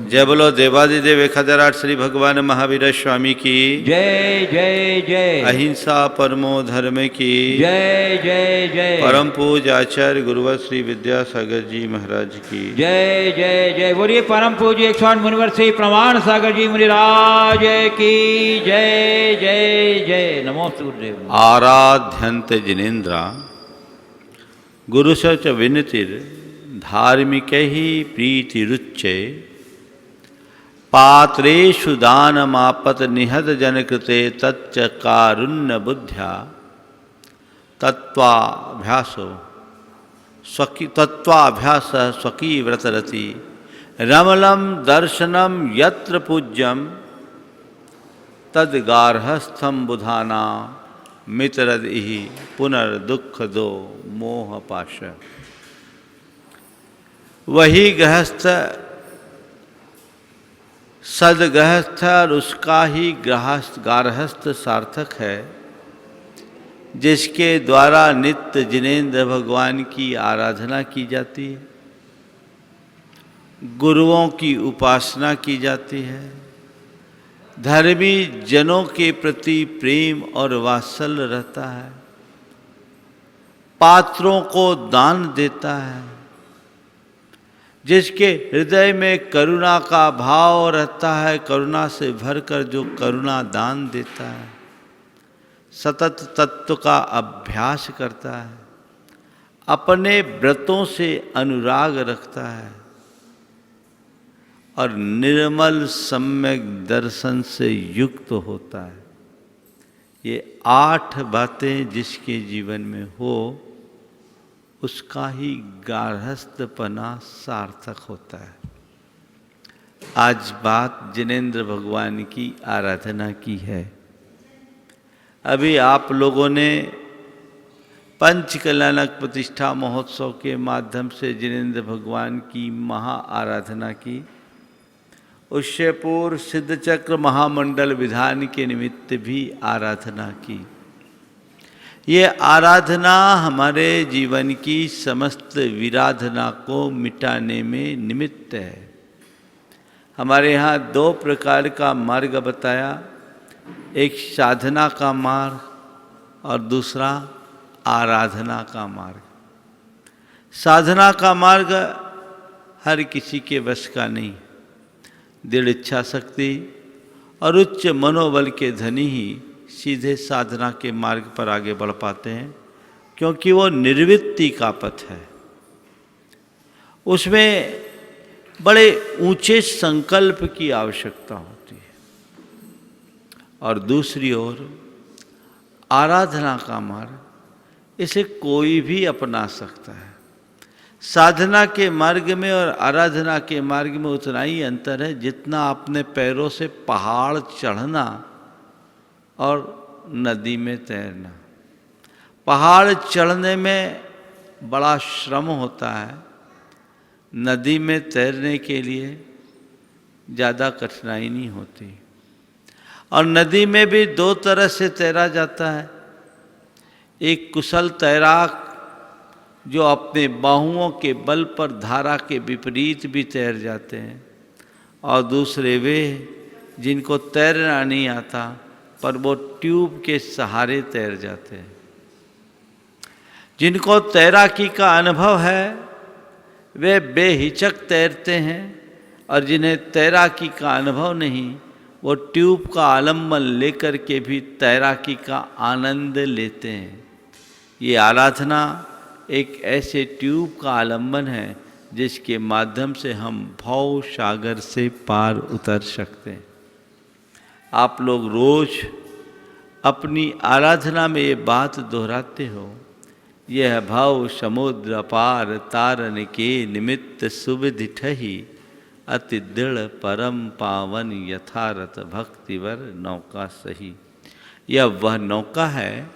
जय बोलो देवादिदेव खदराट श्री भगवान महावीर स्वामी की जय जय जय। अहिंसा परमो धर्म की जय जय जय। परम पूज आचार्य गुरुवर श्री विद्यासागर जी महाराज की जय जय जय। बोलिए परम पूज्य 108 मुनिवर श्री प्रमाण सागर जी मुनिराज की जय जय जय। नमो सूर्यदेव। आराध्यंत जिनेन्द्रा गुरुसच विनतिर धार्मिक ही प्रीतिरुच्चे पात्रेषु दानमापत निहत जनकृते तच्च कारुण्य बुद्ध्या तत्वाभ्यासो तत्वाभ्यास स्वकी व्रतरति रमलम दर्शनम यत्र पूज्यम तद्गार्हस्थम बुधाना मित्रदिहि पुनर्दुख दो मोह पाश। वही गृहस्थ सदगृहस्थ और उसका ही गारहस्थ सार्थक है जिसके द्वारा नित्य जिनेन्द्र भगवान की आराधना की जाती है, गुरुओं की उपासना की जाती है, धर्मी जनों के प्रति प्रेम और वात्सल्य रहता है, पात्रों को दान देता है, जिसके हृदय में करुणा का भाव रहता है, करुणा से भरकर जो करुणा दान देता है, सतत तत्व का अभ्यास करता है, अपने व्रतों से अनुराग रखता है और निर्मल सम्यक दर्शन से युक्त होता है। ये 8 बातें जिसके जीवन में हो उसका ही गार्हस्थपना सार्थक होता है। आज बात जिनेन्द्र भगवान की आराधना की है। अभी आप लोगों ने पंचकल्याणक प्रतिष्ठा महोत्सव के माध्यम से जिनेन्द्र भगवान की महा आराधना की। उससे पूर्व सिद्धचक्र महामंडल विधान के निमित्त भी आराधना की। ये आराधना हमारे जीवन की समस्त विराधना को मिटाने में निमित्त है। हमारे यहाँ 2 प्रकार का मार्ग बताया, एक साधना का मार्ग और दूसरा आराधना का मार्ग। साधना का मार्ग हर किसी के वश का नहीं। दृढ़ इच्छा शक्ति और उच्च मनोबल के धनी ही सीधे साधना के मार्ग पर आगे बढ़ पाते हैं, क्योंकि वो निर्वृत्ति का पथ है। उसमें बड़े ऊंचे संकल्प की आवश्यकता होती है। और दूसरी ओर आराधना का मार्ग, इसे कोई भी अपना सकता है। साधना के मार्ग में और आराधना के मार्ग में उतना ही अंतर है जितना अपने पैरों से पहाड़ चढ़ना और नदी में तैरना। पहाड़ चढ़ने में बड़ा श्रम होता है, नदी में तैरने के लिए ज़्यादा कठिनाई नहीं होती। और नदी में भी 2 तरह से तैरा जाता है। एक कुशल तैराक जो अपने बाहुओं के बल पर धारा के विपरीत भी तैर जाते हैं, और दूसरे वे जिनको तैरना नहीं आता पर वो ट्यूब के सहारे तैर जाते हैं। जिनको तैराकी का अनुभव है वे बेहिचक तैरते हैं, और जिन्हें तैराकी का अनुभव नहीं वो ट्यूब का आलम्बन लेकर के भी तैराकी का आनंद लेते हैं। ये आराधना एक ऐसे ट्यूब का आलम्बन है जिसके माध्यम से हम भव सागर से पार उतर सकते हैं। आप लोग रोज अपनी आराधना में ये बात दोहराते हो, यह भव समुद्र पार तारन के निमित्त सुविधि ठही अति दृढ़ परम पावन यथारथ भक्तिवर नौका सही। यह वह नौका है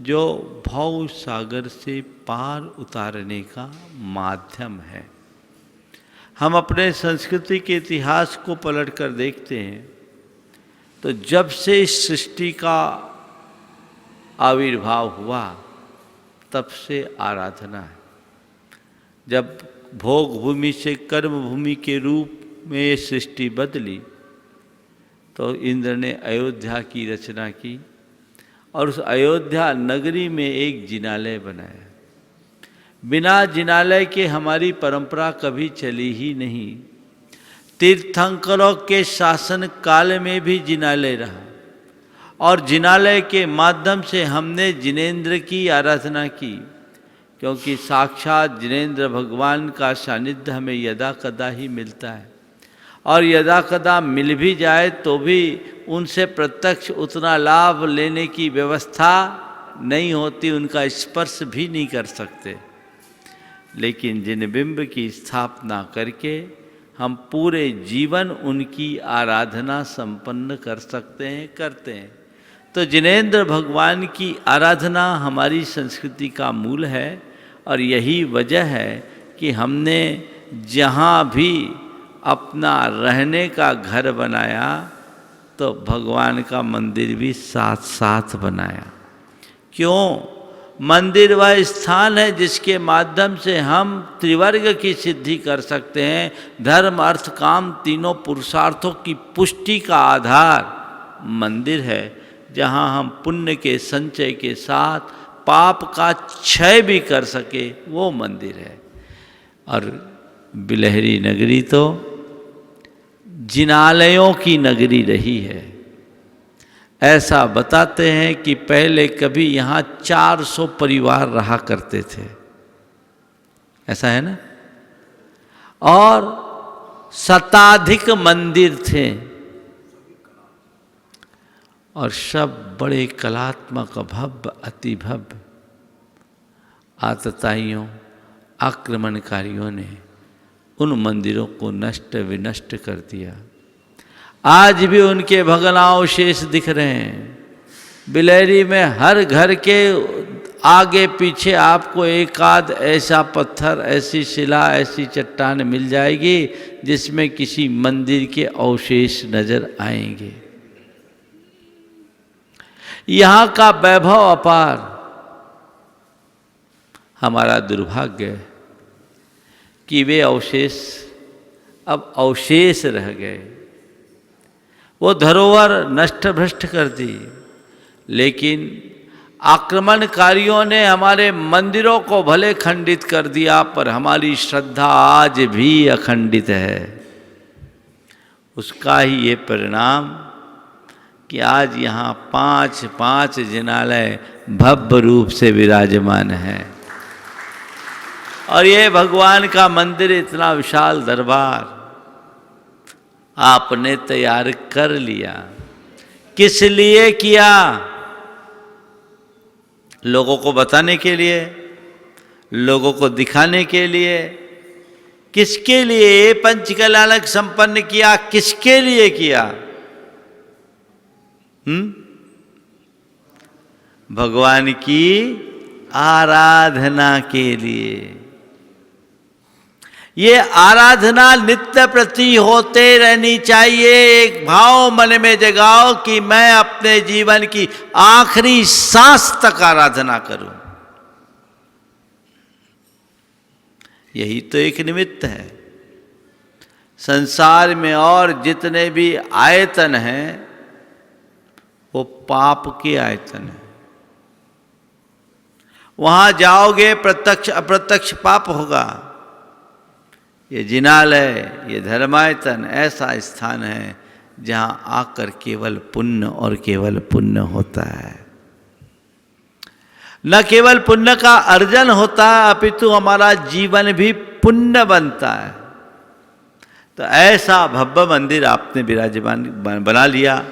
जो भव सागर से पार उतारने का माध्यम है। हम अपने संस्कृति के इतिहास को पलट कर देखते हैं तो जब से इस सृष्टि का आविर्भाव हुआ तब से आराधना है। जब भोग भूमि से कर्म भूमि के रूप में ये सृष्टि बदली तो इंद्र ने अयोध्या की रचना की और उस अयोध्या नगरी में एक जिनालय बनाया। बिना जिनालय के हमारी परंपरा कभी चली ही नहीं। तीर्थंकरों के शासन काल में भी जिनालय रहा और जिनालय के माध्यम से हमने जिनेंद्र की आराधना की, क्योंकि साक्षात जिनेंद्र भगवान का सानिध्य हमें यदा कदा ही मिलता है और यदा कदा मिल भी जाए तो भी उनसे प्रत्यक्ष उतना लाभ लेने की व्यवस्था नहीं होती, उनका स्पर्श भी नहीं कर सकते। लेकिन जिन बिंब की स्थापना करके हम पूरे जीवन उनकी आराधना संपन्न कर सकते हैं, करते हैं। तो जिनेंद्र भगवान की आराधना हमारी संस्कृति का मूल है और यही वजह है कि हमने जहाँ भी अपना रहने का घर बनाया तो भगवान का मंदिर भी साथ साथ बनाया। क्यों? मंदिर वह स्थान है जिसके माध्यम से हम त्रिवर्ग की सिद्धि कर सकते हैं। धर्म अर्थ काम तीनों पुरुषार्थों की पुष्टि का आधार मंदिर है, जहाँ हम पुण्य के संचय के साथ पाप का क्षय भी कर सके, वो मंदिर है। और बिलहरी नगरी तो जिनालयों की नगरी रही है। ऐसा बताते हैं कि पहले कभी यहाँ 400 परिवार रहा करते थे, ऐसा है ना, और शताधिक मंदिर थे और सब बड़े कलात्मक भव्य अति भव्य। आतताइयों आक्रमणकारियों ने उन मंदिरों को नष्ट विनष्ट कर दिया। आज भी उनके भग्नावशेष दिख रहे हैं। बिलहरी में हर घर के आगे पीछे आपको एक आध ऐसा पत्थर, ऐसी शिला, ऐसी चट्टान मिल जाएगी जिसमें किसी मंदिर के अवशेष नजर आएंगे। यहाँ का वैभव अपार। हमारा दुर्भाग्य है कि वे अवशेष अब अवशेष रह गए, वो धरोहर नष्ट भ्रष्ट कर दी। लेकिन आक्रमणकारियों ने हमारे मंदिरों को भले खंडित कर दिया, पर हमारी श्रद्धा आज भी अखंडित है। उसका ही ये परिणाम कि आज यहाँ 5 जिनालय भव्य रूप से विराजमान है और ये भगवान का मंदिर, इतना विशाल दरबार आपने तैयार कर लिया। किस लिए किया? लोगों को बताने के लिए, लोगों को दिखाने के लिए। किसके लिए पंचकल्याणक संपन्न किया? किसके लिए किया? भगवान की आराधना के लिए। ये आराधना नित्य प्रति होते रहनी चाहिए। एक भाव मन में जगाओ कि मैं अपने जीवन की आखिरी सांस तक आराधना करूं। यही तो एक निमित्त है। संसार में और जितने भी आयतन हैं वो पाप के आयतन है। वहां जाओगे प्रत्यक्ष अप्रत्यक्ष पाप होगा। ये जिनालय, ये धर्मायतन ऐसा स्थान है जहां आकर केवल पुण्य और केवल पुण्य होता है। न केवल पुण्य का अर्जन होता है, अपितु हमारा जीवन भी पुण्य बनता है। तो ऐसा भव्य मंदिर आपने विराजमान बना लिया।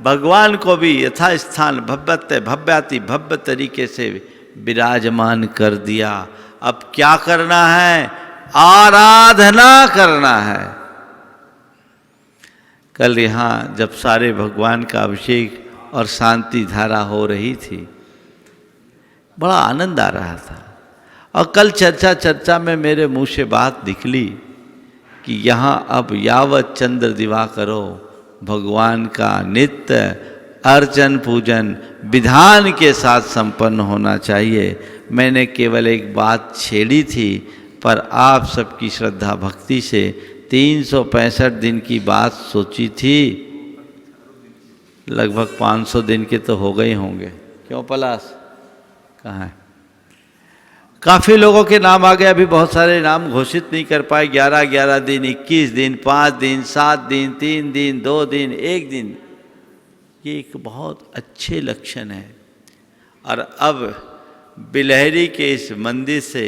भगवान को भी यथास्थान भव्याति भव्य तरीके से विराजमान कर दिया। अब क्या करना है? आराधना करना है। कल यहाँ जब सारे भगवान का अभिषेक और शांति धारा हो रही थी, बड़ा आनंद आ रहा था। और कल चर्चा में मेरे मुंह से बात निकली कि यहाँ अब यावत चंद्र दिवाकरो भगवान का नित्य अर्चन पूजन विधान के साथ संपन्न होना चाहिए। मैंने केवल एक बात छेड़ी थी, पर आप सबकी श्रद्धा भक्ति से 365 दिन की बात सोची थी, लगभग 500 दिन के तो हो गए होंगे। क्यों पलाश, कहाँ है? काफ़ी लोगों के नाम आ गए, अभी बहुत सारे नाम घोषित नहीं कर पाए। 11 दिन, 21 दिन, 5 दिन, 7 दिन, 3 दिन, 2 दिन, 1 दिन, ये एक बहुत अच्छे लक्षण है। और अब बिलहरी के इस मंदिर से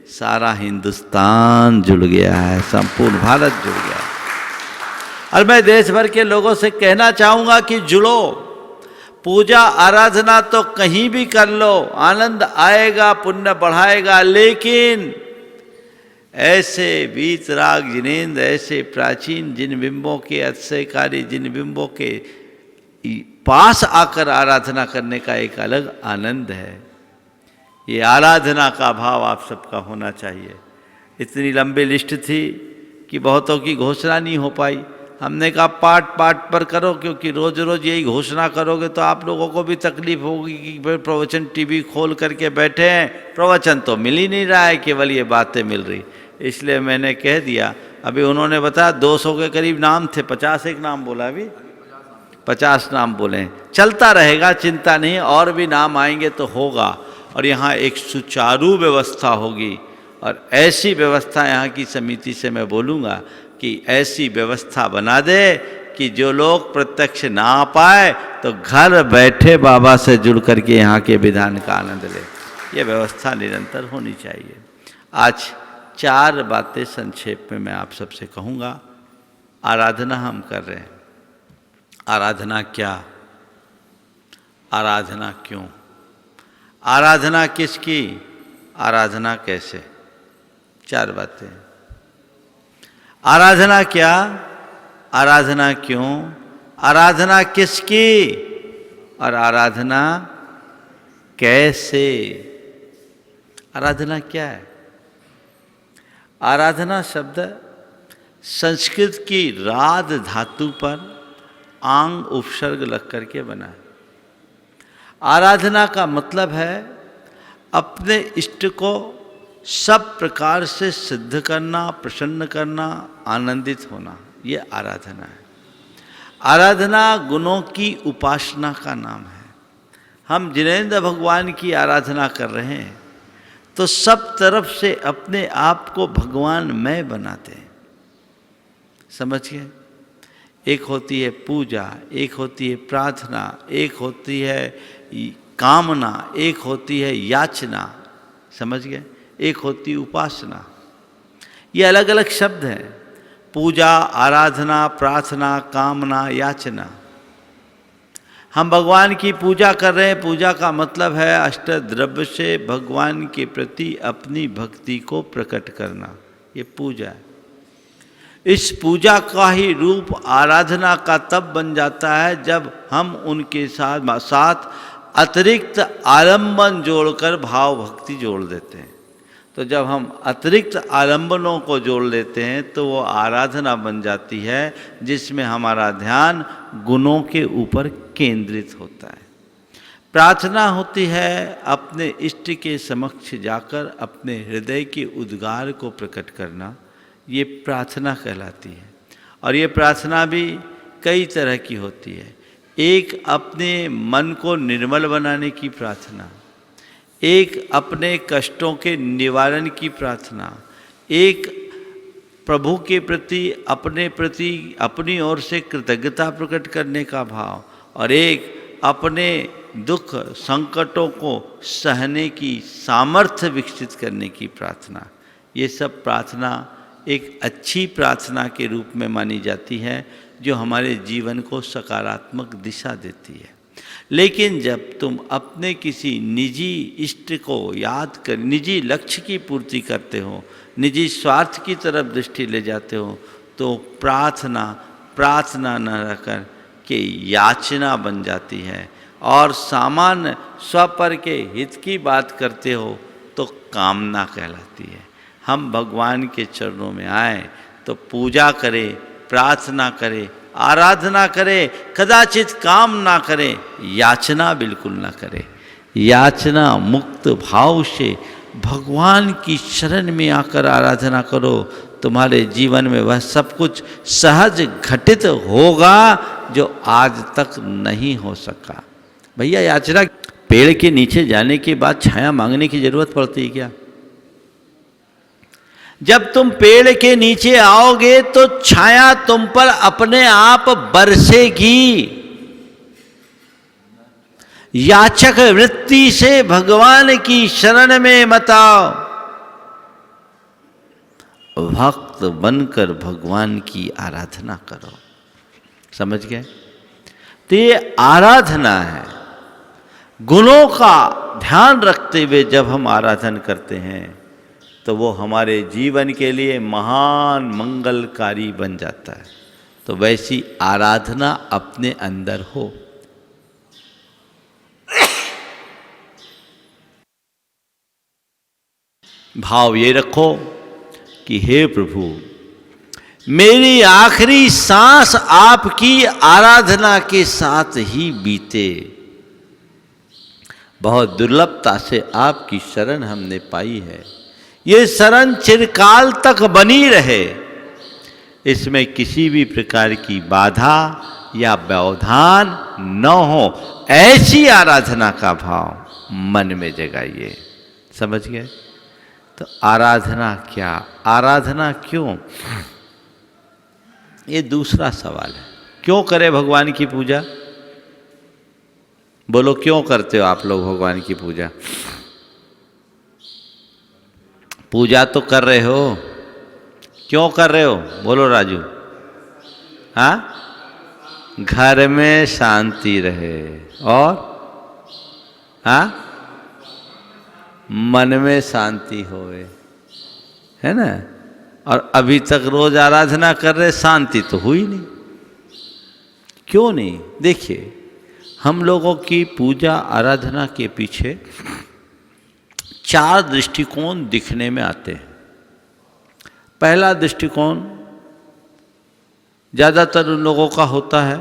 सारा हिंदुस्तान जुड़ गया है, संपूर्ण भारत जुड़ गया है। और मैं देश भर के लोगों से कहना चाहूँगा कि जुड़ो, पूजा आराधना तो कहीं भी कर लो, आनंद आएगा, पुण्य बढ़ाएगा, लेकिन ऐसे वीतराग जिनेन्द्र, ऐसे प्राचीन जिन बिंबों के अतिशयकारी जिन बिंबों के पास आकर आराधना करने का एक अलग आनंद है। ये आराधना का भाव आप सबका होना चाहिए। इतनी लंबी लिस्ट थी कि बहुतों की घोषणा नहीं हो पाई। हमने कहा पार्ट पार्ट पर करो, क्योंकि रोज रोज यही घोषणा करोगे तो आप लोगों को भी तकलीफ होगी कि फिर प्रवचन टीवी खोल करके बैठे हैं, प्रवचन तो मिल ही नहीं रहा है, केवल ये बातें मिल रही। इसलिए मैंने कह दिया, अभी उन्होंने बताया 200 के करीब नाम थे, 50 एक नाम बोला, अभी 50 नाम बोले। चलता रहेगा, चिंता नहीं, और भी नाम आएंगे तो होगा। और यहाँ एक सुचारू व्यवस्था होगी, और ऐसी व्यवस्था यहाँ की समिति से मैं बोलूँगा कि ऐसी व्यवस्था बना दे कि जो लोग प्रत्यक्ष ना आ पाए तो घर बैठे बाबा से जुड़ करके यहाँ के विधान का आनंद ले। ये व्यवस्था निरंतर होनी चाहिए। आज 4 बातें संक्षेप में मैं आप सबसे कहूँगा। आराधना हम कर रहे हैं, आराधना क्या, आराधना क्यों, आराधना किसकी, आराधना कैसे, 4 बातें। आराधना क्या, आराधना क्यों, आराधना किसकी और आराधना कैसे। आराधना क्या है? आराधना शब्द संस्कृत की राध धातु पर आंग उपसर्ग लग करके बना है। आराधना का मतलब है अपने इष्ट को सब प्रकार से सिद्ध करना, प्रसन्न करना, आनंदित होना, ये आराधना है। आराधना गुणों की उपासना का नाम है। हम जिनेन्द्र भगवान की आराधना कर रहे हैं तो सब तरफ से अपने आप को भगवानमय बनाते हैं। समझिए, एक होती है पूजा, एक होती है प्रार्थना, एक होती है कामना, एक होती है याचना, समझ गए, एक होती उपासना। ये अलग अलग शब्द हैं। पूजा, आराधना, प्रार्थना, कामना, याचना। हम भगवान की पूजा कर रहे हैं। पूजा का मतलब है अष्टद्रव्य से भगवान के प्रति अपनी भक्ति को प्रकट करना, ये पूजा है। इस पूजा का ही रूप आराधना का तब बन जाता है जब हम उनके साथ अतिरिक्त आलंबन जोड़कर भाव भक्ति जोड़ देते हैं। तो जब हम अतिरिक्त आलंबनों को जोड़ लेते हैं तो वो आराधना बन जाती है जिसमें हमारा ध्यान गुणों के ऊपर केंद्रित होता है। प्रार्थना होती है अपने इष्ट के समक्ष जाकर अपने हृदय के उद्गार को प्रकट करना, ये प्रार्थना कहलाती है। और ये प्रार्थना भी कई तरह की होती है। एक अपने मन को निर्मल बनाने की प्रार्थना, एक अपने कष्टों के निवारण की प्रार्थना, एक प्रभु के प्रति अपनी ओर से कृतज्ञता प्रकट करने का भाव, और एक अपने दुख संकटों को सहने की सामर्थ्य विकसित करने की प्रार्थना। ये सब प्रार्थना एक अच्छी प्रार्थना के रूप में मानी जाती है जो हमारे जीवन को सकारात्मक दिशा देती है। लेकिन जब तुम अपने किसी निजी इष्ट को याद कर निजी लक्ष्य की पूर्ति करते हो, निजी स्वार्थ की तरफ दृष्टि ले जाते हो, तो प्रार्थना न रहकर के याचना बन जाती है। और सामान्य स्वपर के हित की बात करते हो तो कामना कहलाती है। हम भगवान के चरणों में आए तो पूजा करें, प्रार्थना करें, आराधना करे, कदाचित काम ना करे, याचना बिल्कुल ना करे। याचना मुक्त भाव से भगवान की शरण में आकर आराधना करो, तुम्हारे जीवन में वह सब कुछ सहज घटित होगा जो आज तक नहीं हो सका। भैया याचना, पेड़ के नीचे जाने के बाद छाया मांगने की जरूरत पड़ती है क्या? जब तुम पेड़ के नीचे आओगे तो छाया तुम पर अपने आप बरसेगी। याचक वृत्ति से भगवान की शरण में मत आओ, भक्त बनकर भगवान की आराधना करो। समझ गए? तो ये आराधना है। गुणों का ध्यान रखते हुए जब हम आराधन करते हैं तो वो हमारे जीवन के लिए महान मंगलकारी बन जाता है। तो वैसी आराधना अपने अंदर हो। भाव ये रखो कि हे प्रभु, मेरी आखिरी सांस आपकी आराधना के साथ ही बीते। बहुत दुर्लभता से आपकी शरण हमने पाई है। ये शरण चिरकाल तक बनी रहे, इसमें किसी भी प्रकार की बाधा या व्यवधान न हो, ऐसी आराधना का भाव मन में जगाइए। समझ गए? तो आराधना क्या, आराधना क्यों, ये दूसरा सवाल है। क्यों करें भगवान की पूजा? बोलो, क्यों करते हो आप लोग भगवान की पूजा? पूजा तो कर रहे हो, क्यों कर रहे हो? बोलो राजू। हाँ, घर में शांति रहे और हाँ, मन में शांति होवे, है ना। और अभी तक रोज आराधना कर रहे, शांति तो हुई नहीं। क्यों नहीं? देखिए, हम लोगों की पूजा आराधना के पीछे 4 दृष्टिकोण दिखने में आते हैं। पहला दृष्टिकोण ज़्यादातर उन लोगों का होता है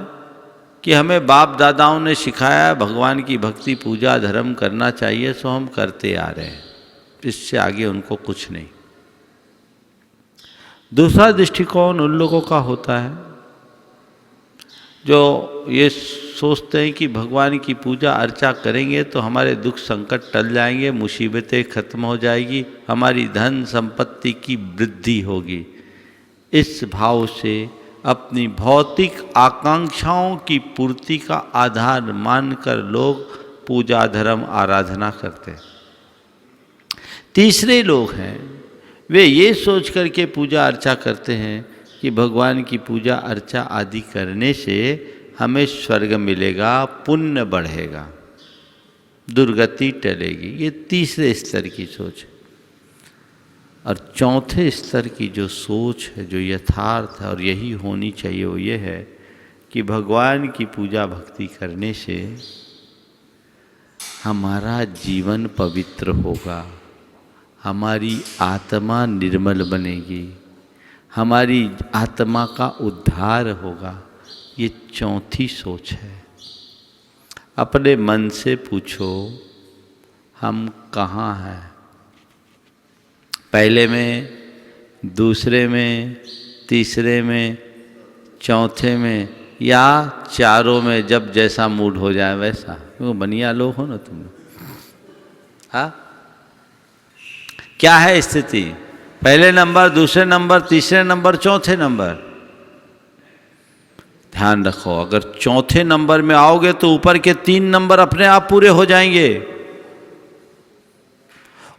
कि हमें बाप दादाओं ने सिखाया भगवान की भक्ति पूजा धर्म करना चाहिए, सो हम करते आ रहे हैं, इससे आगे उनको कुछ नहीं। दूसरा दृष्टिकोण उन लोगों का होता है जो ये सोचते हैं कि भगवान की पूजा अर्चा करेंगे तो हमारे दुख संकट टल जाएंगे, मुसीबतें खत्म हो जाएगी, हमारी धन संपत्ति की वृद्धि होगी। इस भाव से अपनी भौतिक आकांक्षाओं की पूर्ति का आधार मानकर लोग पूजा धर्म आराधना करते हैं। तीसरे लोग हैं, वे ये सोच करके पूजा अर्चा करते हैं कि भगवान की पूजा अर्चा आदि करने से हमें स्वर्ग मिलेगा, पुण्य बढ़ेगा, दुर्गति टलेगी। ये तीसरे स्तर की सोच है। और चौथे स्तर की जो सोच है, जो यथार्थ है और यही होनी चाहिए, वो ये है कि भगवान की पूजा भक्ति करने से हमारा जीवन पवित्र होगा, हमारी आत्मा निर्मल बनेगी, हमारी आत्मा का उद्धार होगा। ये चौथी सोच है। अपने मन से पूछो, हम कहाँ हैं? पहले में, दूसरे में, तीसरे में, चौथे में या चारों में? जब जैसा मूड हो जाए वैसा। क्यों बनिया लोग हो ना तुम लोग? हाँ, क्या है स्थिति? पहले नंबर, दूसरे नंबर, तीसरे नंबर, चौथे नंबर? ध्यान रखो, अगर चौथे नंबर में आओगे तो ऊपर के 3 नंबर अपने आप पूरे हो जाएंगे।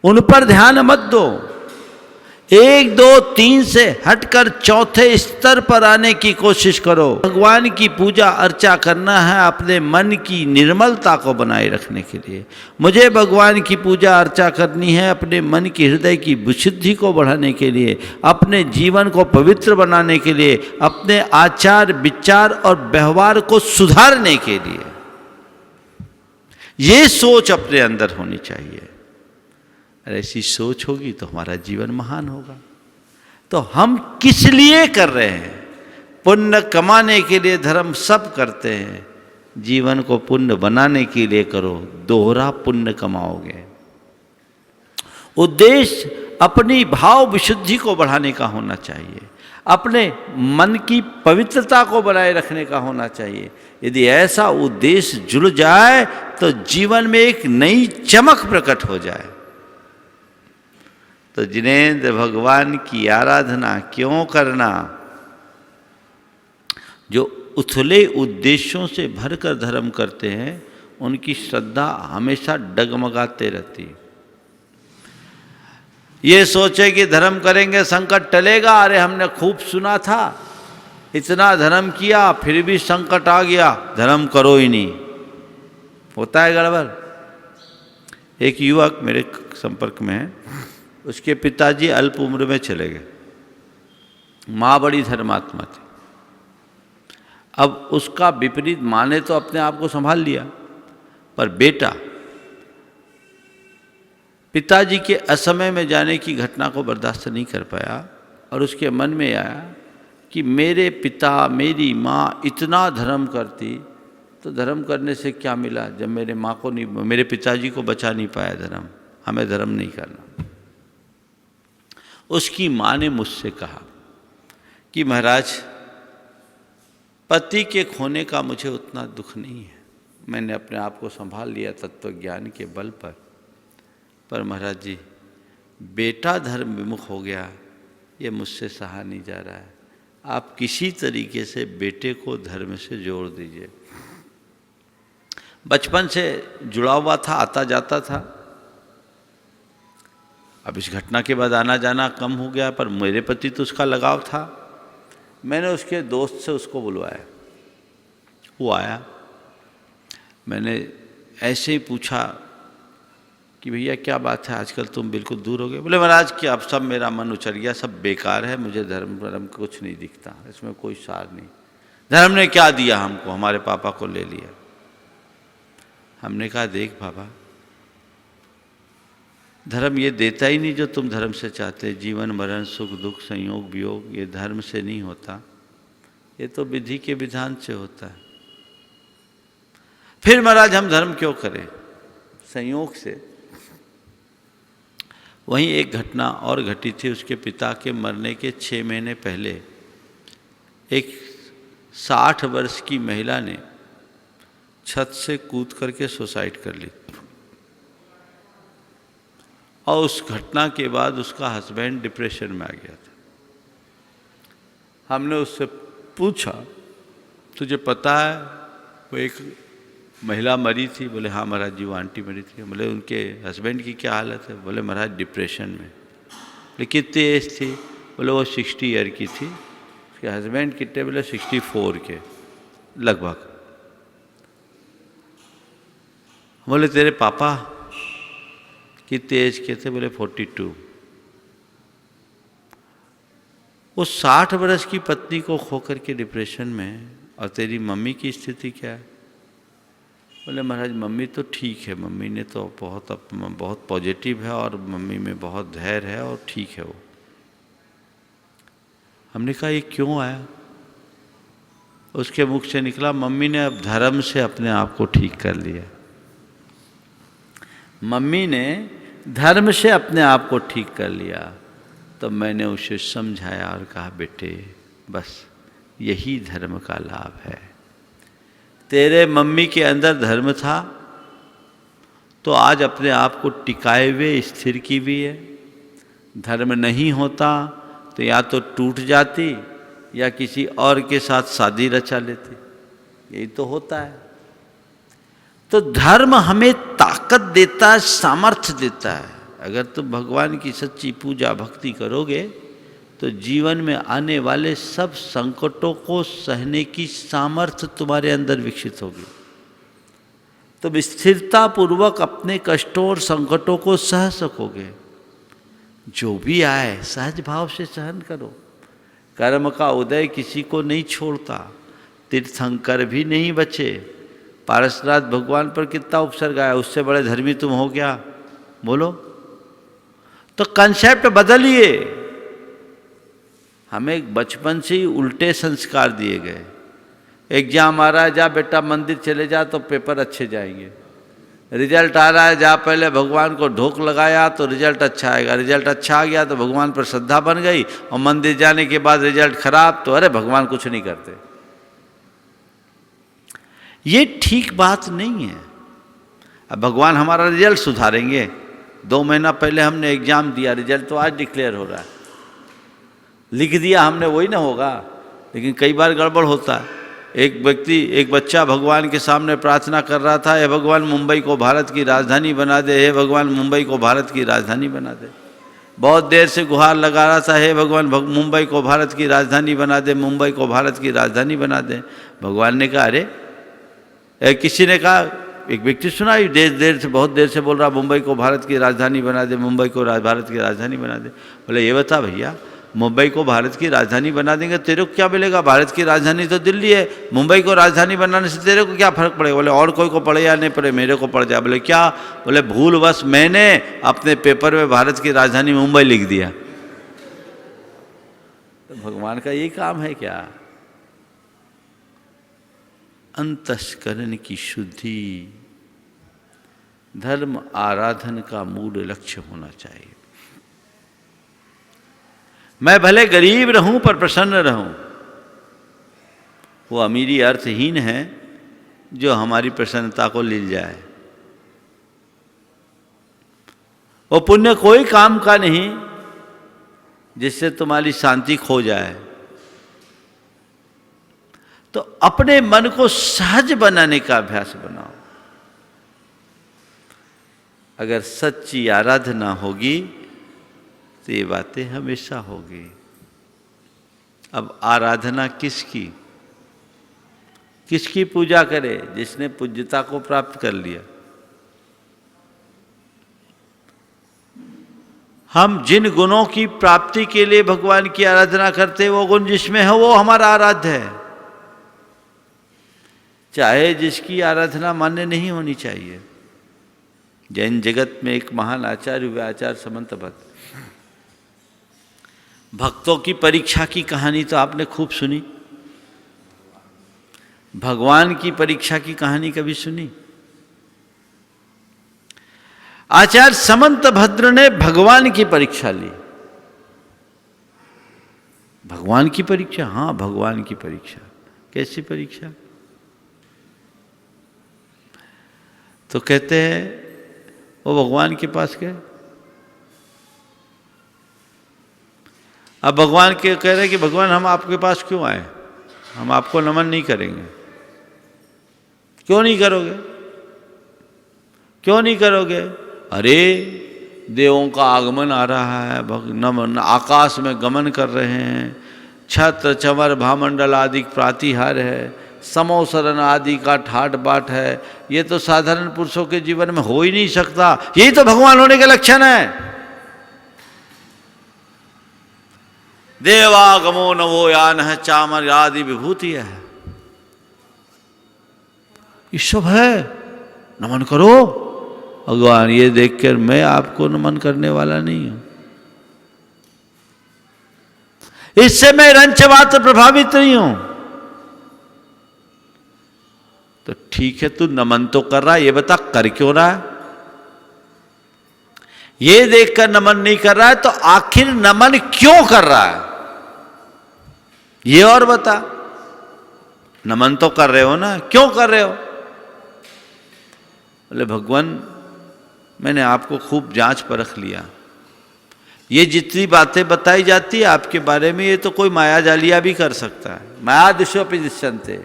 उन पर ध्यान मत दो। 1, 2, 3 से हटकर चौथे स्तर पर आने की कोशिश करो। भगवान की पूजा अर्चा करना है अपने मन की निर्मलता को बनाए रखने के लिए। मुझे भगवान की पूजा अर्चा करनी है अपने मन की हृदय की विशुद्धि को बढ़ाने के लिए, अपने जीवन को पवित्र बनाने के लिए, अपने आचार विचार और व्यवहार को सुधारने के लिए। ये सोच अपने अंदर होनी चाहिए। अगर ऐसी सोच होगी तो हमारा जीवन महान होगा। तो हम किस लिए कर रहे हैं? पुण्य कमाने के लिए धर्म सब करते हैं, जीवन को पुण्य बनाने के लिए करो, दोहरा पुण्य कमाओगे। उद्देश्य अपनी भाव विशुद्धि को बढ़ाने का होना चाहिए, अपने मन की पवित्रता को बनाए रखने का होना चाहिए। यदि ऐसा उद्देश्य जुड़ जाए तो जीवन में एक नई चमक प्रकट हो जाए। तो जिनेंद्र भगवान की आराधना क्यों करना? जो उथले उद्देश्यों से भरकर धर्म करते हैं उनकी श्रद्धा हमेशा डगमगाते रहती है। ये सोचे कि धर्म करेंगे संकट टलेगा, अरे हमने खूब सुना था, इतना धर्म किया फिर भी संकट आ गया, धर्म करो ही नहीं। होता है गड़बड़। एक युवक मेरे संपर्क में है, उसके पिताजी अल्प उम्र में चले गए, माँ बड़ी धर्मात्मा थी। अब उसका विपरीत, माँ ने तो अपने आप को संभाल लिया, पर बेटा पिताजी के असमय में जाने की घटना को बर्दाश्त नहीं कर पाया और उसके मन में आया कि मेरे पिता मेरी माँ इतना धर्म करती तो धर्म करने से क्या मिला, जब मेरे माँ को नहीं, मेरे पिताजी को बचा नहीं पाया धर्म, हमें धर्म नहीं करना। उसकी माँ ने मुझसे कहा कि महाराज पति के खोने का मुझे उतना दुख नहीं है, मैंने अपने आप को संभाल लिया तत्व ज्ञान के बल पर महाराज जी बेटा धर्म विमुख हो गया, ये मुझसे सहा नहीं जा रहा है, आप किसी तरीके से बेटे को धर्म से जोड़ दीजिए। बचपन से जुड़ा हुआ था, आता जाता था, अब इस घटना के बाद आना जाना कम हो गया, पर मेरे प्रति तो उसका लगाव था। मैंने उसके दोस्त से उसको बुलवाया, वो आया। मैंने ऐसे ही पूछा कि भैया क्या बात है, आजकल तुम बिल्कुल दूर हो गए। बोले महाराज कि अब सब मेरा मन उचल गया, सब बेकार है, मुझे धर्म कुछ नहीं दिखता, इसमें कोई सार नहीं, धर्म ने क्या दिया हमको, हमारे पापा को ले लिया। हमने कहा देख बाबा, धर्म ये देता ही नहीं जो तुम धर्म से चाहते, जीवन मरण सुख दुख संयोग वियोग ये धर्म से नहीं होता, ये तो विधि के विधान से होता है। फिर महाराज हम धर्म क्यों करें? संयोग से वहीं एक घटना और घटी थी। उसके पिता के मरने के 6 महीने पहले एक 60 वर्ष की महिला ने छत से कूद करके सुसाइड कर ली और उस घटना के बाद उसका हस्बैंड डिप्रेशन में आ गया था। हमने उससे पूछा तुझे पता है वो एक महिला मरी थी? बोले हाँ महाराज जी वो आंटी मरी थी। बोले उनके हस्बैंड की क्या हालत है? बोले महाराज डिप्रेशन में। बोले कितनी एज थी? बोले वो 60 ईयर की थी। उसके हस्बैंड कितने? बोले 64 के लगभग। बोले तेरे पापा कितने एज के थे? बोले 42। वो 60 वर्ष की पत्नी को खो करके डिप्रेशन में, और तेरी मम्मी की स्थिति क्या है? बोले महाराज मम्मी तो ठीक है, मम्मी ने तो बहुत पॉजिटिव है और मम्मी में बहुत धैर्य है और ठीक है वो। हमने कहा ये क्यों आया? उसके मुख से निकला मम्मी ने अब धर्म से अपने आप को ठीक कर लिया। मम्मी ने धर्म से अपने आप को ठीक कर लिया। तो मैंने उसे समझाया और कहा बेटे बस यही धर्म का लाभ है। तेरे मम्मी के अंदर धर्म था तो आज अपने आप को टिकाए हुए स्थिर की भी है। धर्म नहीं होता तो या तो टूट जाती या किसी और के साथ शादी रचा लेती, यही तो होता है। तो धर्म हमें ताकत देता है, सामर्थ्य देता है। अगर तुम भगवान की सच्ची पूजा भक्ति करोगे तो जीवन में आने वाले सब संकटों को सहने की सामर्थ्य तुम्हारे अंदर विकसित होगी। तुम स्थिरता पूर्वक अपने कष्टों और संकटों को सह सकोगे। जो भी आए सहज भाव से सहन करो। कर्म का उदय किसी को नहीं छोड़ता, तीर्थंकर भी नहीं बचे। पारसनाथ भगवान पर कितना उपसर्ग आया, उससे बड़े धर्मी तुम हो क्या? बोलो। तो कंसेप्ट बदलिए। हमें बचपन से ही उल्टे संस्कार दिए गए। एग्जाम आ रहा है, जा बेटा मंदिर चले जा तो पेपर अच्छे जाएंगे। रिजल्ट आ रहा है, जा पहले भगवान को ढोक लगाया तो रिजल्ट अच्छा आएगा, रिजल्ट अच्छा आ गया तो भगवान पर श्रद्धा बन गई, और मंदिर जाने के बाद रिजल्ट खराब तो अरे भगवान कुछ नहीं करते। ये ठीक बात नहीं है। अब भगवान हमारा रिजल्ट सुधारेंगे? 2 महीना पहले हमने एग्जाम दिया, रिजल्ट तो आज डिक्लेयर हो रहा है, लिख दिया हमने, वही ना होगा। लेकिन कई बार गड़बड़ होता है। एक बच्चा भगवान के सामने प्रार्थना कर रहा था, हे भगवान मुंबई को भारत की राजधानी बना दे, हे भगवान मुंबई को भारत की राजधानी बना दे। बहुत देर से गुहार लगा रहा था, हे भगवान मुंबई को भारत की राजधानी बना दे, मुंबई को भारत की राजधानी बना दे। भगवान ने कहा अरे किसी ने कहा, एक व्यक्ति सुना बहुत देर से बोल रहा मुंबई को भारत की राजधानी बना दे, मुंबई को भारत की राजधानी बना दे। बोले ये बता भैया, मुंबई को भारत की राजधानी बना देंगे तेरे को क्या मिलेगा? भारत की राजधानी तो दिल्ली है, मुंबई को राजधानी बनाने से तेरे को क्या फर्क पड़ेगा? बोले और कोई को पड़े या नहीं पड़े, मेरे को पड़ जाए। बोले क्या? बोले भूलवश मैंने अपने पेपर में भारत की राजधानी मुंबई लिख दिया। तो भगवान का यही काम है क्या? अंतस्करण की शुद्धि धर्म आराधन का मूल लक्ष्य होना चाहिए। मैं भले गरीब रहूं पर प्रसन्न रहूं, वो अमीरी अर्थहीन है जो हमारी प्रसन्नता को ले जाए। वो पुण्य कोई काम का नहीं जिससे तुम्हारी शांति खो जाए। तो अपने मन को सहज बनाने का अभ्यास बनाओ। अगर सच्ची आराधना होगी तो ये बातें हमेशा होगी। अब आराधना किसकी? किसकी पूजा करे? जिसने पूज्यता को प्राप्त कर लिया। हम जिन गुणों की प्राप्ति के लिए भगवान की आराधना करते हैं, वो गुण जिसमें है वो हमारा आराध्य है। चाहे जिसकी आराधना मान्य नहीं होनी चाहिए। जैन जगत में एक महान आचार्य हुए, आचार्य समंत भट्ट। भक्तों की परीक्षा की कहानी तो आपने खूब सुनी। भगवान की परीक्षा की कहानी कभी सुनी? आचार्य समंत भद्र ने भगवान की परीक्षा ली। भगवान की परीक्षा? हाँ, भगवान की परीक्षा। कैसी परीक्षा? तो कहते हैं वो भगवान के पास गए। अब भगवान के कह रहे कि भगवान हम आपके पास क्यों आए? हम आपको नमन नहीं करेंगे। क्यों नहीं करोगे? क्यों नहीं करोगे? अरे देवों का आगमन आ रहा है, नमन आकाश में गमन कर रहे हैं, छत्र चमर भामंडल आदि प्रातिहार है, समोसरण आदि का ठाट बाट है। ये तो साधारण पुरुषों के जीवन में हो ही नहीं सकता। यही तो भगवान होने के लक्षण है। देवागमो नवो यान है चामर आदि विभूति है। ये सब है, नमन करो। भगवान ये देखकर मैं आपको नमन करने वाला नहीं हूं। इससे मैं रंच मात्र प्रभावित नहीं हूं। तो ठीक है, तू नमन तो कर रहा है, ये बता कर क्यों रहा है? ये देखकर नमन नहीं कर रहा है तो आखिर नमन क्यों कर रहा है ये और बता। नमन तो कर रहे हो ना, क्यों कर रहे हो? बोले भगवान मैंने आपको खूब जांच परख लिया। ये जितनी बातें बताई जाती है आपके बारे में, ये तो कोई माया जालिया भी कर सकता है। माया दिशोपि दृश्यन्ते।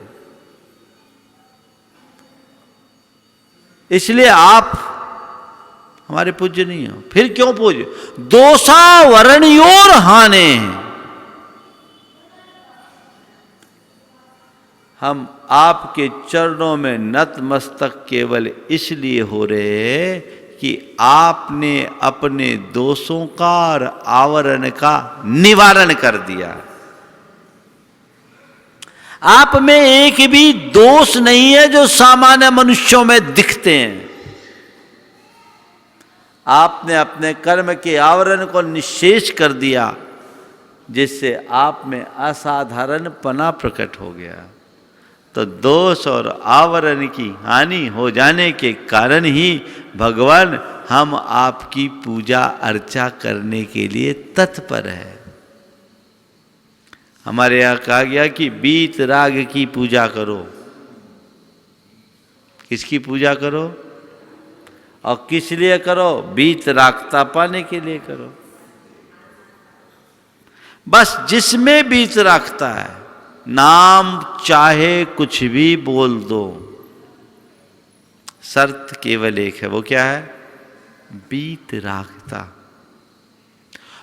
इसलिए आप हमारे पूज्य नहीं हो। फिर क्यों पूज्य? दोषा वर्णयोर हाने। हम आपके चरणों में नतमस्तक केवल इसलिए हो रहे कि आपने अपने दोषों का और आवरण का निवारण कर दिया। आप में एक भी दोष नहीं है जो सामान्य मनुष्यों में दिखते हैं। आपने अपने कर्म के आवरण को निश्शेष कर दिया, जिससे आप में असाधारण पना प्रकट हो गया। तो दोष और आवरण की हानि हो जाने के कारण ही भगवान हम आपकी पूजा अर्चा करने के लिए तत्पर है। हमारे यहाँ कहा गया कि बीत राग की पूजा करो। किसकी पूजा करो और किस लिए करो? बीत रागता पाने के लिए करो। बस जिसमें बीत रागता है, नाम चाहे कुछ भी बोल दो, शर्त केवल एक है। वो क्या है? बीत रागता।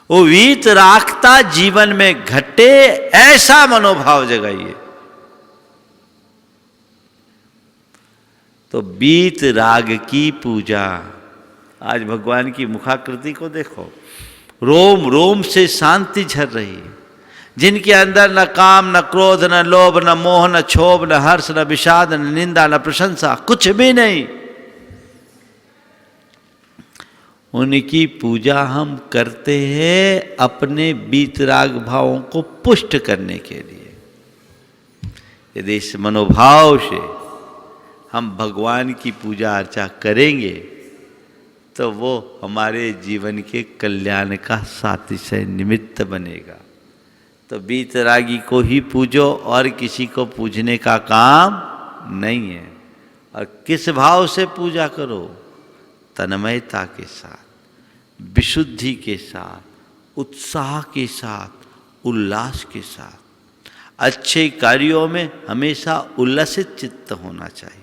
वो वीत रागता जीवन में घटे, ऐसा मनोभाव जगाइए। तो बीत राग की पूजा। आज भगवान की मुखाकृति को देखो, रोम रोम से शांति झर रही है। जिनके अंदर न काम, न क्रोध, न लोभ, न मोह, न क्षोभ, न हर्ष, न विषाद, न निंदा, न प्रशंसा, कुछ भी नहीं। उनकी पूजा हम करते हैं अपने बीतराग भावों को पुष्ट करने के लिए। यदि इस मनोभाव से हम भगवान की पूजा अर्चा करेंगे तो वो हमारे जीवन के कल्याण का सातिशय निमित्त बनेगा। तो बीतरागी को ही पूजो और किसी को पूजने का काम नहीं है। और किस भाव से पूजा करो? तन्मयता के साथ, विशुद्धि के साथ, उत्साह के साथ, उल्लास के साथ। अच्छे कार्यों में हमेशा उल्लसित चित्त होना चाहिए।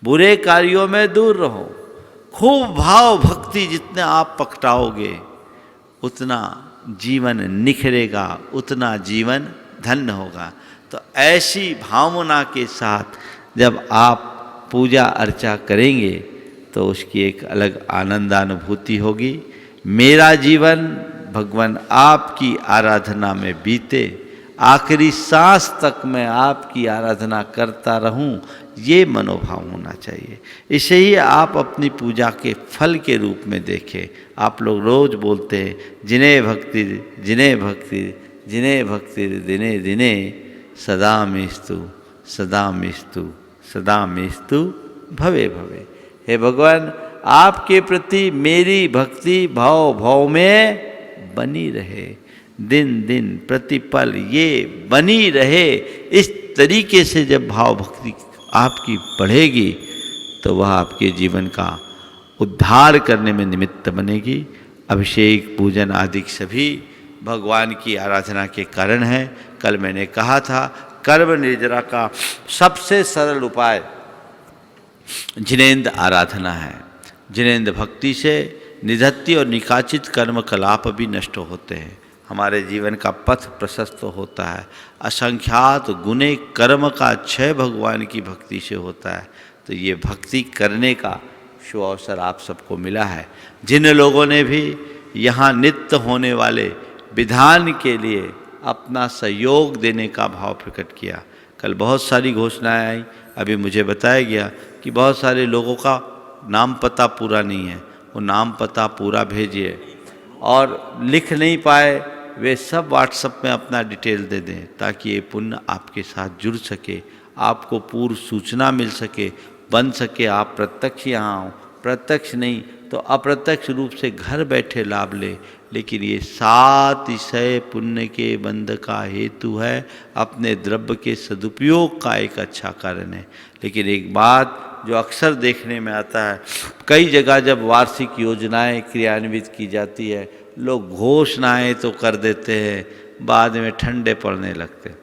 बुरे कार्यों में दूर रहो। खूब भाव भक्ति जितने आप पकटाओगे उतना जीवन निखरेगा, उतना जीवन धन्य होगा। तो ऐसी भावना के साथ जब आप पूजा अर्चा करेंगे तो उसकी एक अलग आनंदानुभूति होगी। मेरा जीवन भगवान आपकी आराधना में बीते, आखिरी सांस तक मैं आपकी आराधना करता रहूं, ये मनोभाव होना चाहिए। इसे ही आप अपनी पूजा के फल के रूप में देखें। आप लोग रोज बोलते हैं, जिन्हें भक्ति जिन्हें भक्ति जिन्हें भक्ति दिने दिने सदा मेस्तु सदा मेस्तु सदा मेस्तु भवे भवे। हे भगवान, आपके प्रति मेरी भक्ति भाव भाव में बनी रहे, दिन दिन प्रतिपल ये बनी रहे। इस तरीके से जब भाव भक्ति आपकी बढ़ेगी तो वह आपके जीवन का उद्धार करने में निमित्त बनेगी। अभिषेक, पूजन आदि सभी भगवान की आराधना के कारण है। कल मैंने कहा था, कर्म निर्जरा का सबसे सरल उपाय जिनेंद्र आराधना है। जिनेंद्र भक्ति से निधत्ति और निकाचित कर्म कलाप भी नष्ट होते हैं। हमारे जीवन का पथ प्रशस्त होता है। असंख्यात गुने कर्म का क्षय भगवान की भक्ति से होता है। तो ये भक्ति करने का शुभ अवसर आप सबको मिला है। जिन लोगों ने भी यहाँ नित्य होने वाले विधान के लिए अपना सहयोग देने का भाव प्रकट किया। कल बहुत सारी घोषणाएं आई। अभी मुझे बताया गया कि बहुत सारे लोगों का नाम पता पूरा नहीं है, वो नाम पता पूरा भेजिए। और लिख नहीं पाए वे सब व्हाट्सएप में अपना डिटेल दे दें ताकि ये पुण्य आपके साथ जुड़ सके, आपको पूर्व सूचना मिल सके, बन सके आप प्रत्यक्ष यहाँ आओ, प्रत्यक्ष नहीं तो अप्रत्यक्ष रूप से घर बैठे लाभ ले। लेकिन ये सातिशय पुण्य के बंध का हेतु है, अपने द्रव्य के सदुपयोग का एक अच्छा कारण है। लेकिन एक बात जो अक्सर देखने में आता है, कई जगह जब वार्षिक योजनाएं क्रियान्वित की जाती है, लोग घोषणाएं तो कर देते हैं, बाद में ठंडे पड़ने लगते हैं।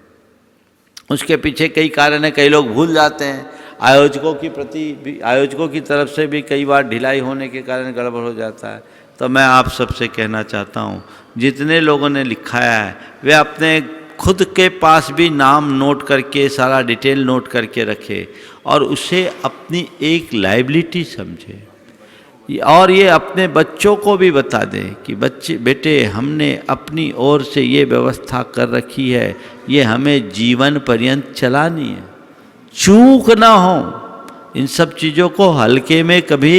उसके पीछे कई कारण है, कई लोग भूल जाते हैं। आयोजकों की तरफ से भी कई बार ढिलाई होने के कारण गड़बड़ हो जाता है। तो मैं आप सबसे कहना चाहता हूँ, जितने लोगों ने लिखाया है वे अपने खुद के पास भी नाम नोट करके, सारा डिटेल नोट करके रखे और उसे अपनी एक लायबिलिटी समझे। और ये अपने बच्चों को भी बता दें कि बच्चे बेटे, हमने अपनी ओर से ये व्यवस्था कर रखी है, ये हमें जीवन पर्यंत चलानी है, चूक ना हो। इन सब चीज़ों को हल्के में कभी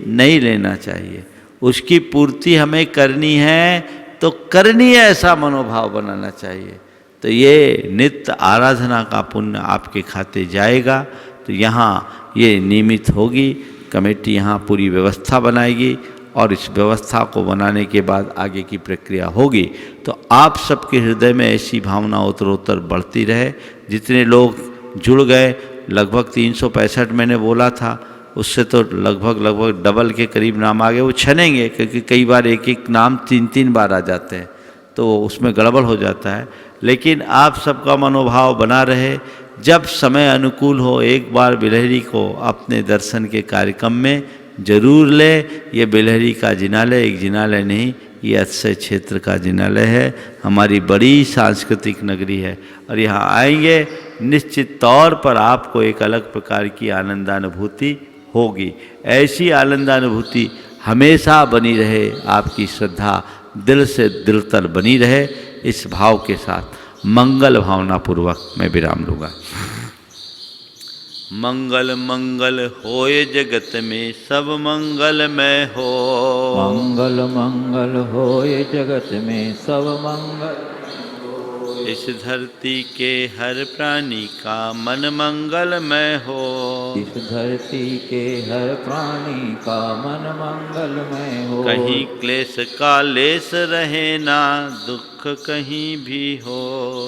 नहीं लेना चाहिए। उसकी पूर्ति हमें करनी है तो करनी है, ऐसा मनोभाव बनाना चाहिए। तो ये नित्य आराधना का पुण्य आपके खाते जाएगा। तो यहाँ ये नियमित होगी, कमेटी यहाँ पूरी व्यवस्था बनाएगी और इस व्यवस्था को बनाने के बाद आगे की प्रक्रिया होगी। तो आप सबके हृदय में ऐसी भावना उत्तरोत्तर बढ़ती रहे। जितने लोग जुड़ गए, लगभग 365 मैंने बोला था, उससे तो लगभग डबल के करीब नाम आ गए। वो छनेंगे क्योंकि कई बार एक एक नाम 3 बार आ जाते हैं, तो उसमें गड़बड़ हो जाता है। लेकिन आप सबका मनोभाव बना रहे। जब समय अनुकूल हो एक बार बिलहरी को अपने दर्शन के कार्यक्रम में जरूर ले। ये बिलहरी का जिनालय एक जिनालय नहीं, ये अक्षय क्षेत्र का जिनालय है। हमारी बड़ी सांस्कृतिक नगरी है और यहाँ आएंगे निश्चित तौर पर आपको एक अलग प्रकार की आनंदानुभूति होगी। ऐसी आनंदानुभूति हमेशा बनी रहे, आपकी श्रद्धा दिल से दिल तक बनी रहे। इस भाव के साथ मंगल भावना पूर्वक मैं विराम लूँगा। मंगल मंगल होए जगत में सब मंगलमय हो। मंगल मंगल होए जगत में सब मंगल। इस धरती के हर प्राणी का मन मंगलमय हो। इस धरती के हर प्राणी का मन मंगलमय हो। कहीं क्लेश का लेस रहे ना, दुख कहीं भी हो।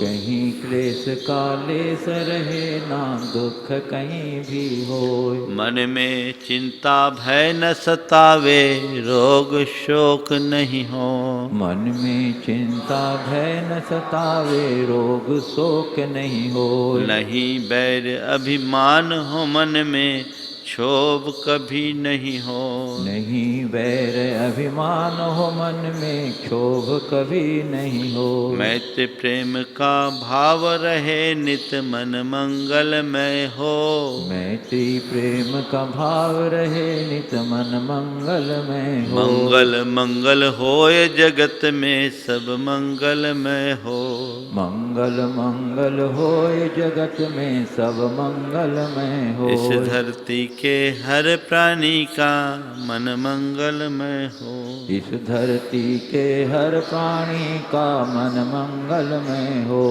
कहीं क्लेश का लेस रहे ना, दुख कहीं भी हो। मन में चिंता भय न सतावे, रोग शोक नहीं हो। मन में चिंता भय न सतावे, रोग शोक नहीं हो। नहीं बैर अभिमान हो मन में, क्षोभ कभी नहीं हो। नहीं वैर अभिमान हो मन में, क्षोभ कभी नहीं हो। मैत्र प्रेम का भाव रहे नित, मन मंगलमय हो। मैत्री प्रेम का भाव रहे नित, मन मंगलमय हो। मंगल मंगल होए जगत में सब मंगलमय हो। मंगल मंगल होए जगत में सब मंगलमय हो। इस धरती के हर प्राणी का मन मंगलमय हो। इस धरती के हर प्राणी का मन मंगलमय हो।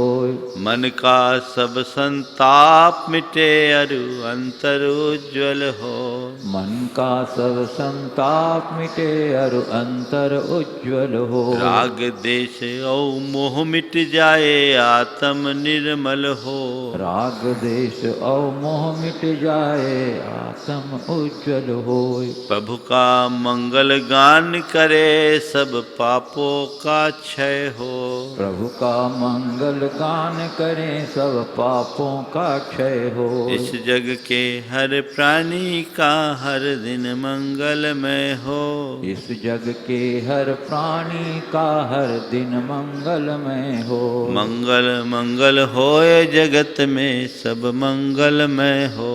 मन का सब संताप मिटे, अरु अंतर उज्ज्वल हो। मन का सब संताप मिटे, अरु अंतर उज्ज्वल हो। राग देश और मोह मिट जाए, आत्म निर्मल हो। राग देश और मोह मिट जाए, आत्म उज्ज्वल हो। प्रभु का मंगल गान करे, सब पापों का क्षय हो। प्रभु का मंगल गान करें, सब पापों का क्षय हो। इस जग के हर प्राणी का हर दिन मंगलमय हो। इस जग के हर प्राणी का हर दिन मंगलमय हो। मंगल मंगल होए जगत में सब मंगलमय हो।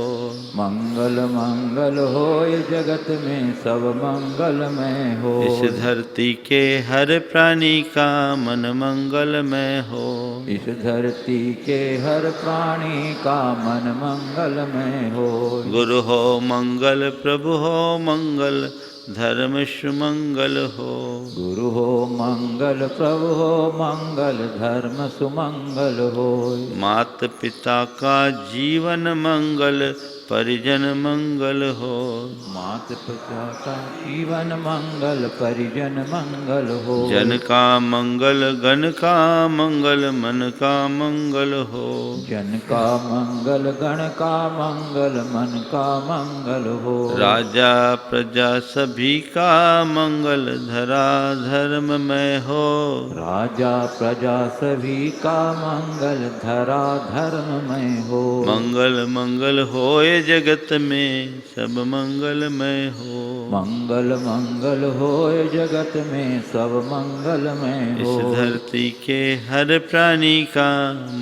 मंगल मंगल होए जगत में सब मंगलमय हो। इस धरती के हर प्राणी का मन मंगलमय हो। इस धरती के हर प्राणी का मन मंगलमय हो। गुरु हो मंगल, प्रभु हो मंगल, धर्म सुमंगल हो। गुरु हो मंगल, प्रभु हो मंगल, धर्म सुमंगल हो। मात पिता का जीवन मंगल, परिजन मंगल हो। मात पिता का जीवन मंगल, परिजन मंगल हो। जन का मंगल, गण का मंगल, मन का मंगल हो। जन का मंगल, गण का मंगल, मन का मंगल हो। राजा प्रजा सभी का मंगल, धरा धर्ममय हो। राजा प्रजा सभी का मंगल, धरा धर्ममय हो। मंगल मंगल होए जगत में सब मंगलमय हो। मंगल मंगल होए जगत में सब मंगलमय हो। इस धरती के हर प्राणी का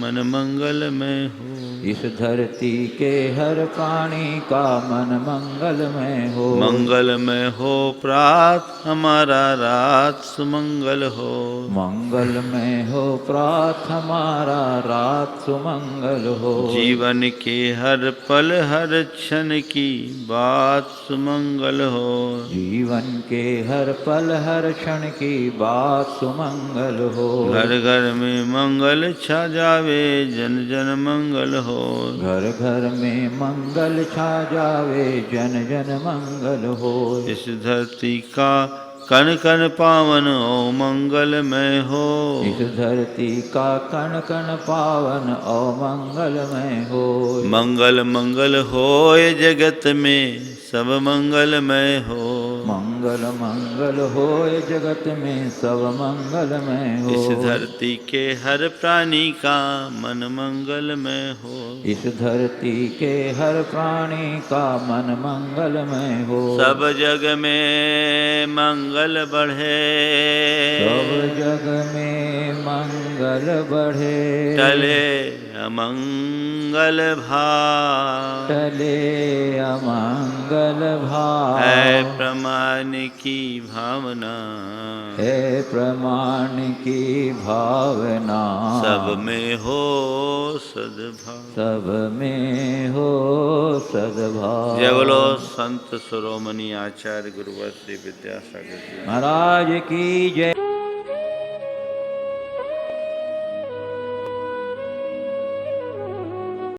मन मंगलमय हो। इस धरती के हर प्राणी का मन मंगलमय हो। मंगलमय हो प्रात हमारा रात सुमंगल हो। मंगलमय हो प्रात हमारा रात सुमंगल हो। जीवन के हर पल हर क्षण की बात सुमंगल हो। जीवन के हर पल हर क्षण की बात सुमंगल हो। घर घर में मंगल छा जावे जन जन मंगल हो। घर घर में मंगल छा जावे जन जन मंगल हो। इस धरती का कण कण पावन ओ मंगलमय हो। इस धरती का कण कण पावन और मंगलमय हो। मंगल मंगल होए जगत में सब मंगलमय हो। मंगल मंगल होए जगत में सब मंगलमय हो। इस धरती के हर प्राणी का मन मंगलमय हो। इस धरती के हर प्राणी का मन मंगलमय हो। सब जग में मंगल बढ़े। सब जग में मंगल बढ़े। टले अमंगल भाव। टले अमंगल भाव। है प्रमाण की भावना। है प्रमाण की भावना। सब में हो सद्भाव। सब में हो सद्भाव। जय बोलो संत शिरोमणि आचार्य गुरुवर श्री विद्यासागर जी महाराज की जय।